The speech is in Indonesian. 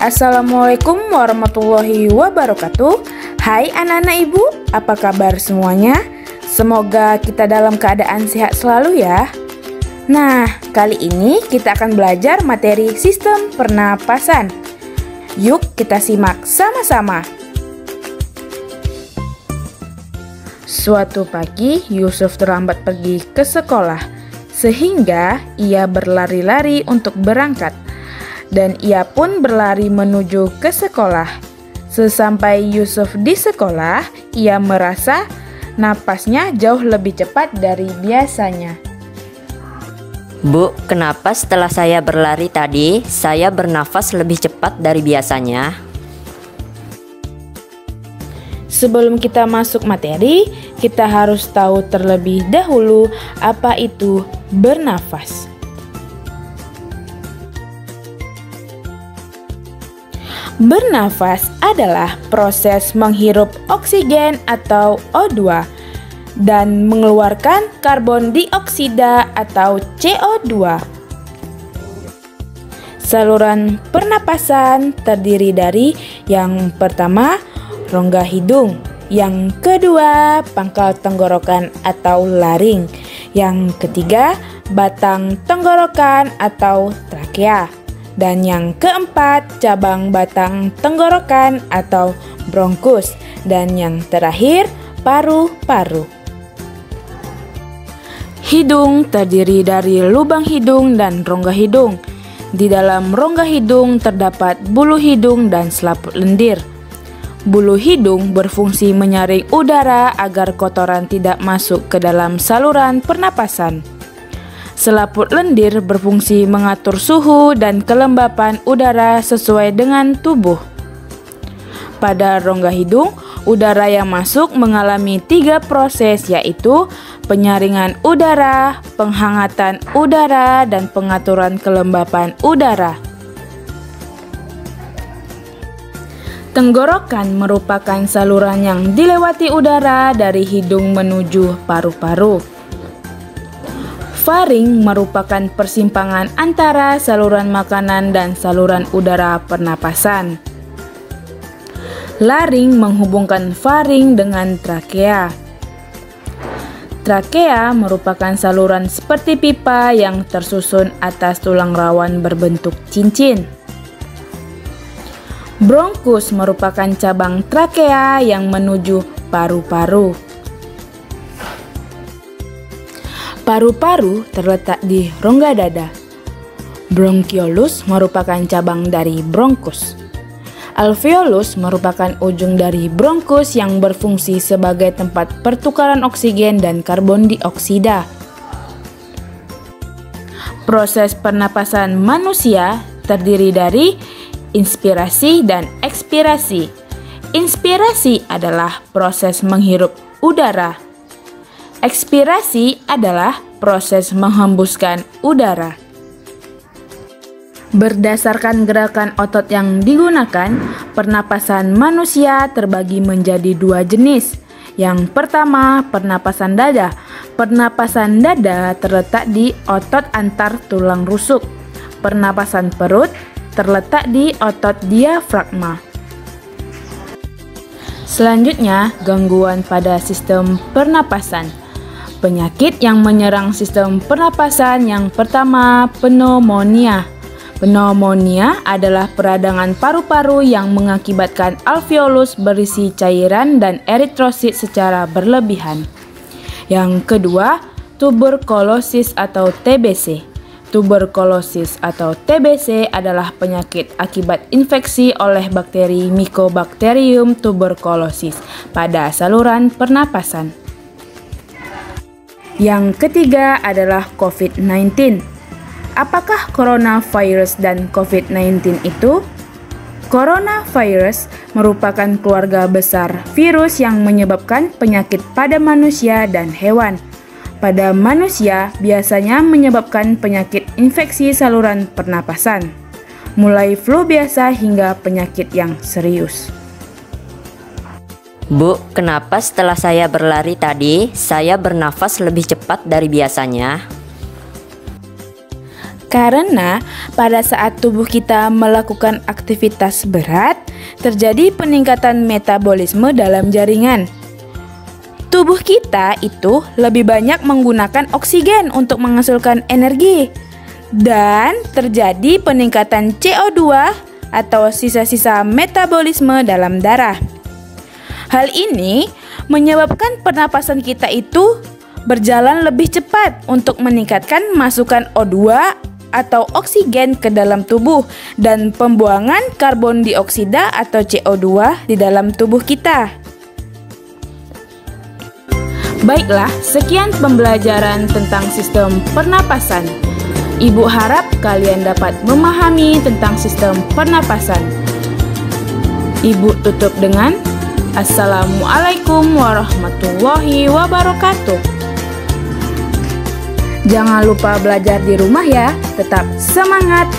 Assalamualaikum warahmatullahi wabarakatuh. Hai anak-anak ibu, apa kabar semuanya? Semoga kita dalam keadaan sehat selalu ya. Nah, kali ini kita akan belajar materi sistem pernapasan. Yuk kita simak sama-sama. Suatu pagi, Yusuf terlambat pergi ke sekolah, sehingga ia berlari-lari untuk berangkat. Dan ia pun berlari menuju ke sekolah. Sesampai Yusuf di sekolah, ia merasa napasnya jauh lebih cepat dari biasanya. Bu, kenapa setelah saya berlari tadi, saya bernafas lebih cepat dari biasanya? Sebelum kita masuk materi, kita harus tahu terlebih dahulu apa itu bernafas. Bernafas adalah proses menghirup oksigen atau O2 dan mengeluarkan karbon dioksida atau CO2. Saluran pernapasan terdiri dari yang pertama, rongga hidung, yang kedua, pangkal tenggorokan atau laring, yang ketiga, batang tenggorokan atau trakea, dan yang keempat, cabang batang tenggorokan atau bronkus. Dan yang terakhir, paru-paru. Hidung terdiri dari lubang hidung dan rongga hidung. Di dalam rongga hidung terdapat bulu hidung dan selaput lendir. Bulu hidung berfungsi menyaring udara agar kotoran tidak masuk ke dalam saluran pernapasan. Selaput lendir berfungsi mengatur suhu dan kelembapan udara sesuai dengan tubuh. Pada rongga hidung, udara yang masuk mengalami 3 proses, yaitu penyaringan udara, penghangatan udara, dan pengaturan kelembapan udara. Tenggorokan merupakan saluran yang dilewati udara dari hidung menuju paru-paru. Faring merupakan persimpangan antara saluran makanan dan saluran udara pernapasan. Laring menghubungkan faring dengan trakea. Trakea merupakan saluran seperti pipa yang tersusun atas tulang rawan berbentuk cincin. Bronkus merupakan cabang trakea yang menuju paru-paru. Paru-paru terletak di rongga dada. Bronkiolus merupakan cabang dari bronkus. Alveolus merupakan ujung dari bronkus yang berfungsi sebagai tempat pertukaran oksigen dan karbon dioksida. Proses pernapasan manusia terdiri dari inspirasi dan ekspirasi. Inspirasi adalah proses menghirup udara. Ekspirasi adalah proses menghembuskan udara. Berdasarkan gerakan otot yang digunakan, pernapasan manusia terbagi menjadi 2 jenis. Yang pertama, pernapasan dada. Pernapasan dada terletak di otot antar tulang rusuk. Pernapasan perut terletak di otot diafragma. Selanjutnya, gangguan pada sistem pernapasan. Penyakit yang menyerang sistem pernapasan yang pertama, pneumonia. Pneumonia adalah peradangan paru-paru yang mengakibatkan alveolus berisi cairan dan eritrosit secara berlebihan. Yang kedua, tuberkulosis atau TBC. Tuberkulosis atau TBC adalah penyakit akibat infeksi oleh bakteri Mycobacterium tuberculosis pada saluran pernapasan. Yang ketiga adalah COVID-19. Apakah coronavirus dan COVID-19 itu? Coronavirus merupakan keluarga besar virus yang menyebabkan penyakit pada manusia dan hewan. Pada manusia biasanya menyebabkan penyakit infeksi saluran pernapasan, mulai flu biasa hingga penyakit yang serius. Bu, kenapa setelah saya berlari tadi, saya bernafas lebih cepat dari biasanya? Karena pada saat tubuh kita melakukan aktivitas berat, terjadi peningkatan metabolisme dalam jaringan. Tubuh kita itu lebih banyak menggunakan oksigen untuk menghasilkan energi, dan terjadi peningkatan CO2 atau sisa-sisa metabolisme dalam darah. Hal ini menyebabkan pernapasan kita itu berjalan lebih cepat untuk meningkatkan masukan O2 atau oksigen ke dalam tubuh dan pembuangan karbon dioksida atau CO2 di dalam tubuh kita. Baiklah, sekian pembelajaran tentang sistem pernapasan. Ibu harap kalian dapat memahami tentang sistem pernapasan. Ibu tutup dengan Assalamualaikum warahmatullahi wabarakatuh. Jangan lupa belajar di rumah ya. Tetap semangat.